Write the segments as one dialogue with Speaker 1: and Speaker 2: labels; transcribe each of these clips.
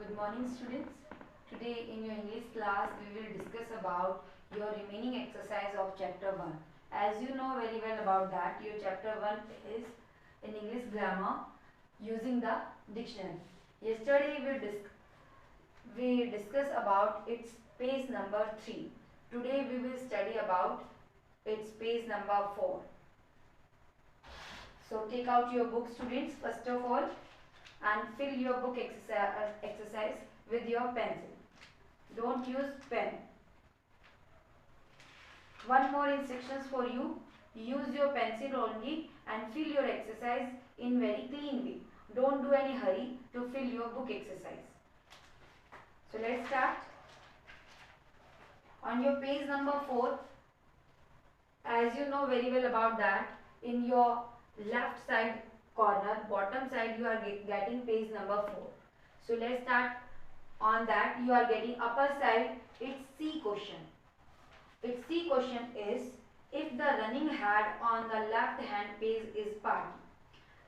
Speaker 1: Good morning students. Today in your English class we will discuss about your remaining exercise of chapter 1. As you know very well about that, your chapter 1 is in English grammar using the dictionary. Yesterday we discussed about its page number 3. Today we will study about its page number 4. So take out your book students first of all and fill your book exercise with your pencil. Don't use pen. One more instructions for you. Use your pencil only and fill your exercise in very clean way. Don't do any hurry to fill your book exercise. So let's start. On your page number 4, as you know very well about that, in your left side corner, bottom side, you are getting page number 4. So let's start. On that you are getting upper side, its C question. Its C question is, if the running head on the left hand page is party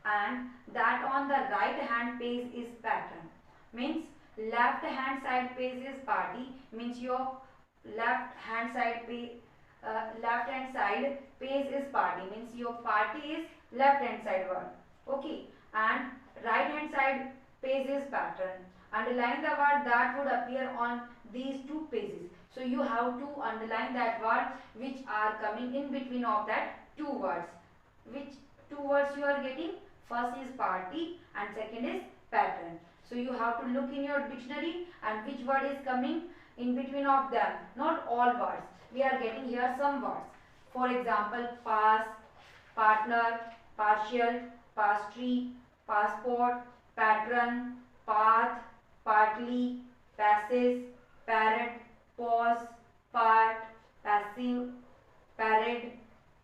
Speaker 1: and that on the right hand page is pattern, means left hand side page is party, means your left hand side page is party, means your party is left hand side word. Okay, and right hand side page is pattern. Underline the word that would appear on these two pages. So you have to underline that word which are coming in between of that two words. Which two words you are getting? First is party and second is pattern. So you have to look in your dictionary and which word is coming in between of them. Not all words. We are getting here some words. For example, pass, partner, partial, pastry, passport, pattern, path, partly, passes, parrot, pause, part, passive, parade,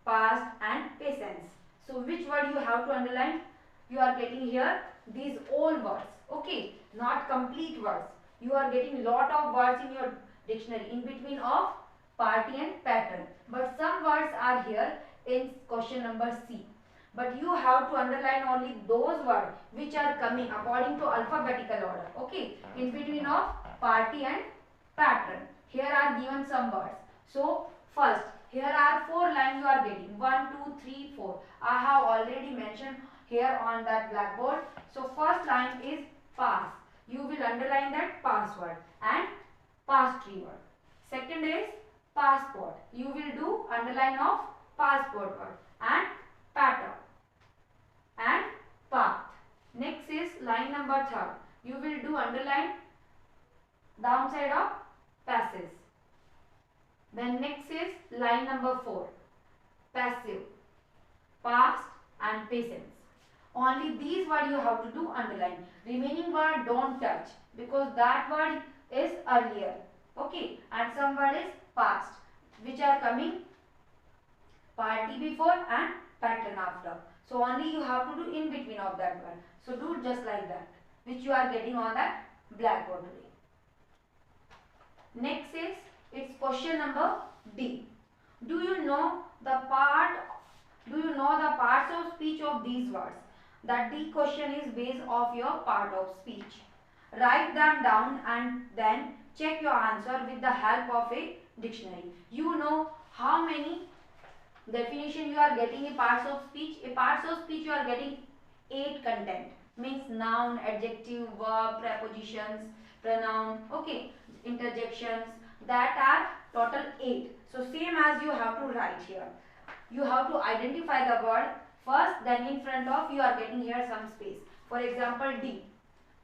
Speaker 1: past and patience. So which word you have to underline? You are getting here these all words. Okay, not complete words. You are getting lot of words in your dictionary in between of party and pattern. But some words are here in question number C. But you have to underline only those words which are coming according to alphabetical order. Okay, in between of party and pattern. Here are given some words. So first, here are 4 lines you are getting. 1, 2, 3, 4. I have already mentioned here on that blackboard. So first line is pass. You will underline that password and pastry word. Second is passport. You will do underline of passport word and pattern and path. Next is line number 3. You will do underline downside of passes. Then next is line number 4. Passive, past and patience. Only these words you have to do underline. Remaining word don't touch because that word is earlier. Okay, and some word is past which are coming party before and pattern after. So only you have to do in between of that word. So do just like that which you are getting on that blackboard today. Next is its question number D. Do you know the parts of speech of these words? That D question is based off your part of speech. Write them down and then check your answer with the help of a dictionary. You know how many definition you are getting a parts of speech. A parts of speech you are getting 8 content. Means noun, adjective, verb, prepositions, pronoun, okay, interjections. That are total 8. So same as you have to write here. You have to identify the word first, then in front of you are getting here some space. For example, D.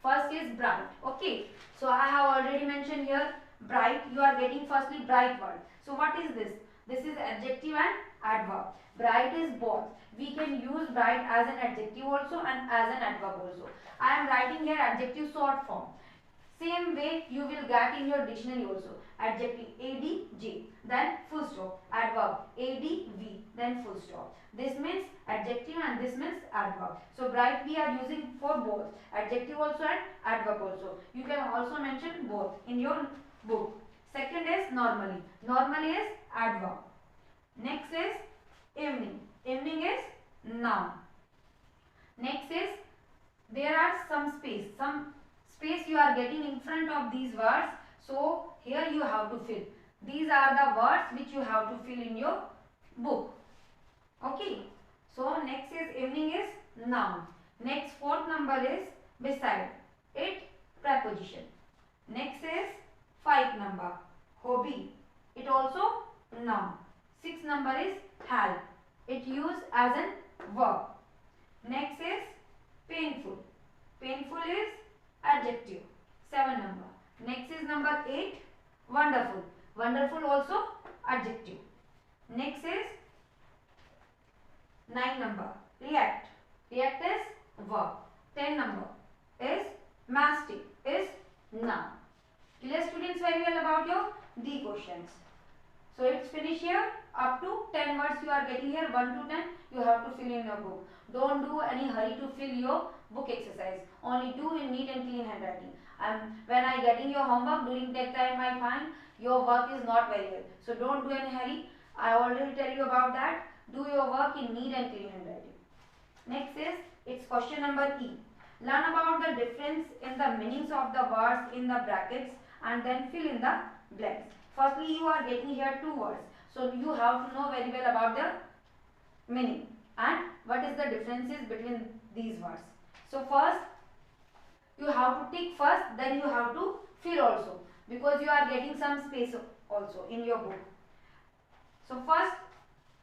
Speaker 1: First is bright. Okay. So I have already mentioned here bright. You are getting firstly bright word. So what is this? This is adjective and adverb. Bright is both. We can use bright as an adjective also and as an adverb also. I am writing here adjective short form. Same way you will get in your dictionary also. Adjective adj, then full stop. Adverb adv, then full stop. This means adjective and this means adverb. So bright we are using for both. Adjective also and adverb also. You can also mention both in your book. Second is normally. Normally is adverb. Next is evening. Evening is noun. Next is there are some space you are getting in front of these words. So here you have to fill. These are the words which you have to fill in your book. Okay. So next is evening is noun. Next fourth number is beside it preposition. Next is 5 number hobby. It also noun. 6 number is help. It used as an verb. Next is painful. Painful is adjective. 7 number. Next is number 8 wonderful. Wonderful also adjective. Next is 9 number react. React is verb. 10 number is mastic is noun. Clear students very well about your D questions. So it's finished here. Up to 10 words you are getting here. 1 to 10 you have to fill in your book. Don't do any hurry to fill your book exercise. Only do in neat and clean handwriting. And when I getting your homework during that time I find your work is not very well. So don't do any hurry. I already tell you about that. Do your work in neat and clean handwriting. Next is it's question number E. Learn about the difference in the meanings of the words in the brackets and then fill in the blanks. Firstly, you are getting here 2 words. So you have to know very well about the meaning and what is the differences between these words. So first, you have to tick first, then you have to fill also because you are getting some space also in your book. So first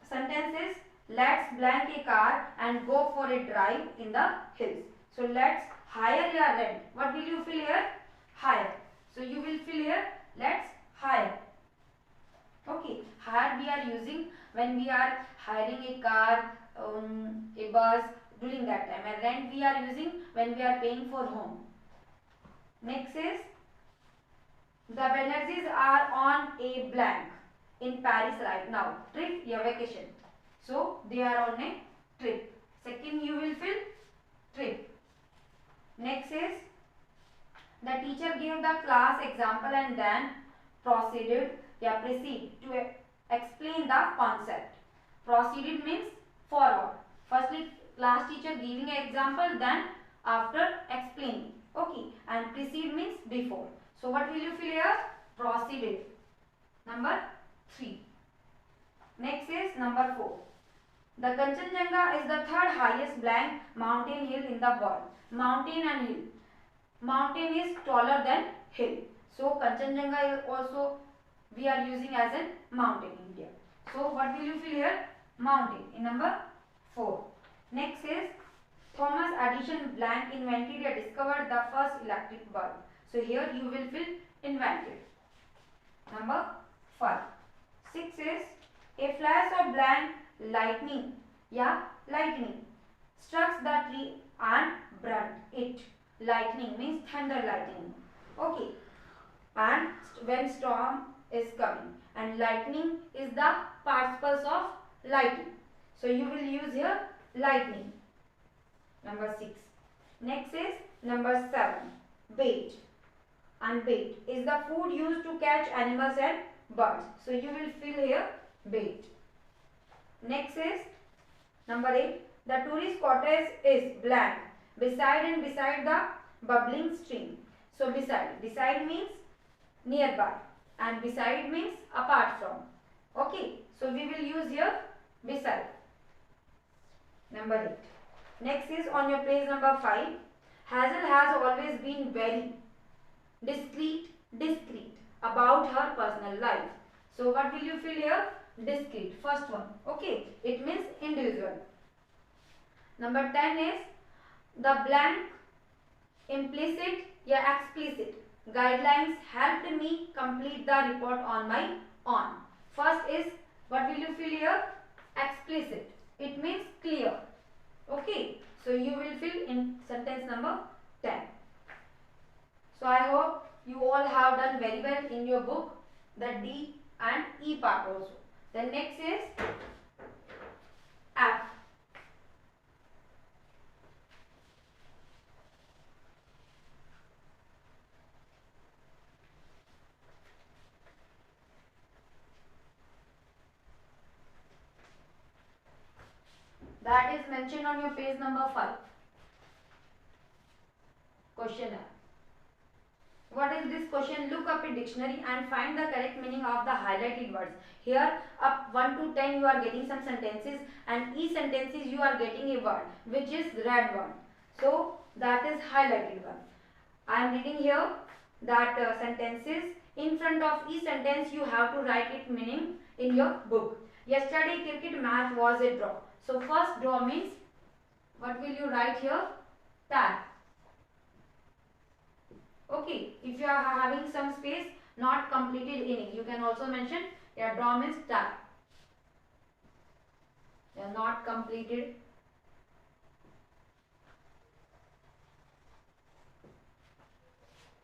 Speaker 1: sentence is let's blank a car and go for a drive in the hills. So let's hire your rent. What will you fill here? Hire. So you will fill here let's hire. Okay, hire we are using when we are hiring a car, a bus during that time, and rent we are using when we are paying for home. Next is the Banerjees are on a blank in Paris right now. Trip, your vacation. So they are on a trip. Second you will fill trip. Next is the teacher gave the class example and then proceed to explain the concept. Proceeded means forward. Firstly class teacher giving an example, then after explaining. Okay, and precede means before. So what will you fill here? Proceeded. Number 3. Next is number 4. The Kanchenjunga is the third highest blank mountain hill in the world. Mountain and hill. Mountain is taller than hill. So Kanchenjunga is also we are using as a mountain in India. So what will you fill here? Mountain in number 4. Next is Thomas Edison blank invented or discovered the first electric bulb. So here you will fill invented. Number 5. 6 is a flash of blank lightning. Yeah, lightning struck the tree and burnt it. Lightning means thunder lightning. Okay. And when storm is coming, and lightning is the particles of lighting. So you will use here lightning. Number 6. Next is number 7. Bait. And bait is the food used to catch animals and birds. So you will fill here bait. Next is number 8. The tourist cottage is blank beside the bubbling stream. So beside means nearby and beside means apart from. Okay, so we will use here beside. Number 8. Next is on your page number 5. Hazel has always been very discreet about her personal life. So what will you fill here? Discreet. First one. Okay, it means individual. Number 10 is the blank implicit या explicit guidelines helped me complete the report on my own. First is what will you fill here? Explicit. It means clear. Okay. So you will fill in sentence number 10. So I hope you all have done very well in your book the D and E part also. Then next is F. That is mentioned on your page number 5. Questionnaire. What is this question? Look up a dictionary and find the correct meaning of the highlighted words. Here up 1 to 10 you are getting some sentences, and each sentences you are getting a word which is red one. So that is highlighted one. I am reading here that sentences. In front of each sentence you have to write its meaning in your book. Yesterday cricket match was a draw. So first draw means, what will you write here? Tie. Okay, if you are having some space not completed inning, you can also mention your draw means tie. Your not completed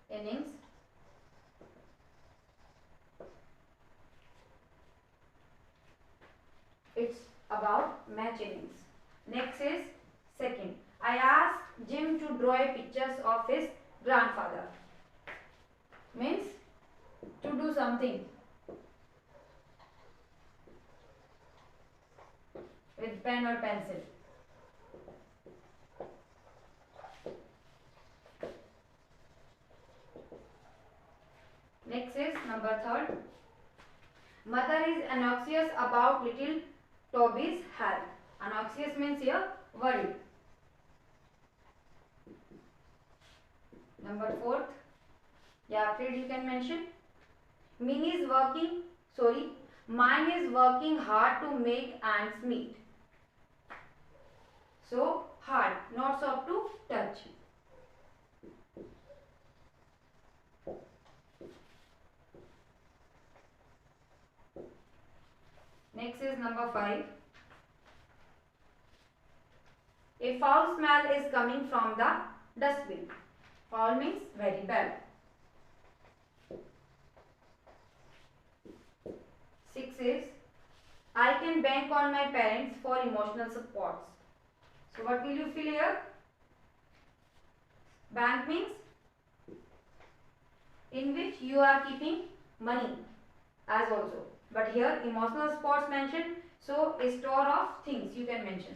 Speaker 1: innings. It's about match innings. Next is second. I asked Jim to draw pictures of his grandfather. Means to do something with pen or pencil. Next is number third. Mother is anxious about little Toby's health. Anxious means here worried. Number fourth. Yeah, after you can mention. Mine is working hard to make ends meet. So hard, not soft to touch. Next is number 5. A foul smell is coming from the dustbin. Foul means very bad. 6 is, I can bank on my parents for emotional supports. So what will you fill here? Bank means in which you are keeping money as also. But here emotional supports mentioned, so a store of things you can mention.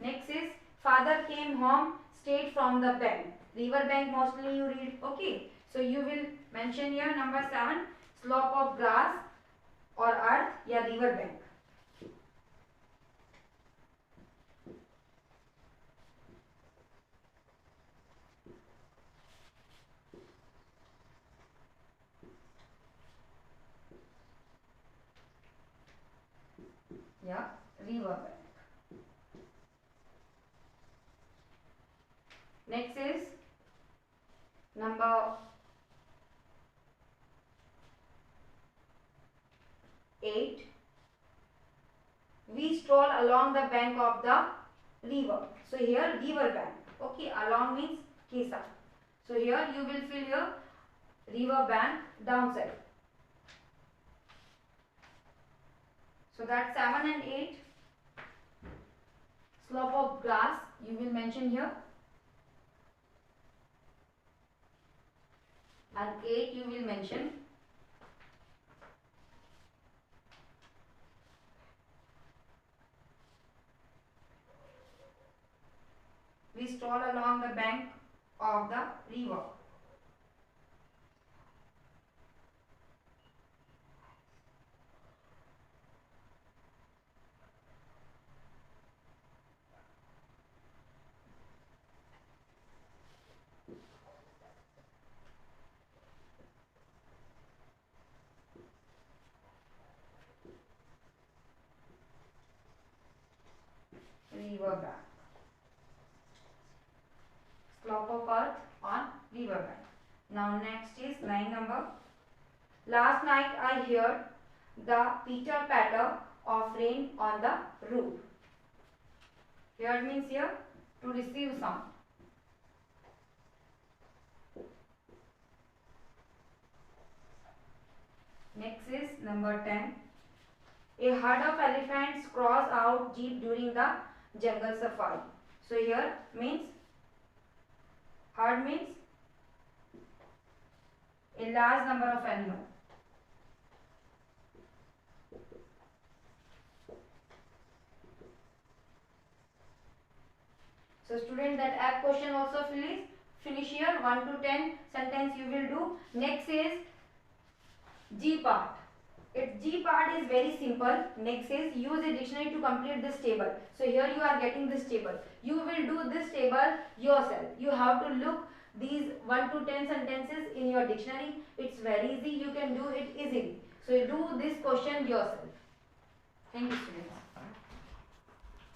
Speaker 1: Next is, father came home straight from the bank. River bank mostly you read. Okay. So you will mention here number 7, slope of grass or earth, yeah, river bank. Yeah, river bank. Next is number 8. We stroll along the bank of the river. So here river bank. Okay, along means kesa. So here you will fill your river bank downside. So that's 7 and 8. Slope of grass you will mention here. And 8 you will mention. We stroll along the bank of the river. River bank. Slope of earth on river bank. Now next is line number. Last night I heard the pitter patter of rain on the roof. Here means here to receive sound. Next is number 10. A herd of elephants cross out jeep during the jungle safari. So here means, herd means a large number of animals. So student, that app question also finish here. 1 to 10 sentence you will do. Next is G part. Its G part is very simple. Next is use a dictionary to complete this table. So here you are getting this table. You will do this table yourself. You have to look these 1 to 10 sentences in your dictionary. It's very easy. You can do it easily. So you do this question yourself. Thank you, students.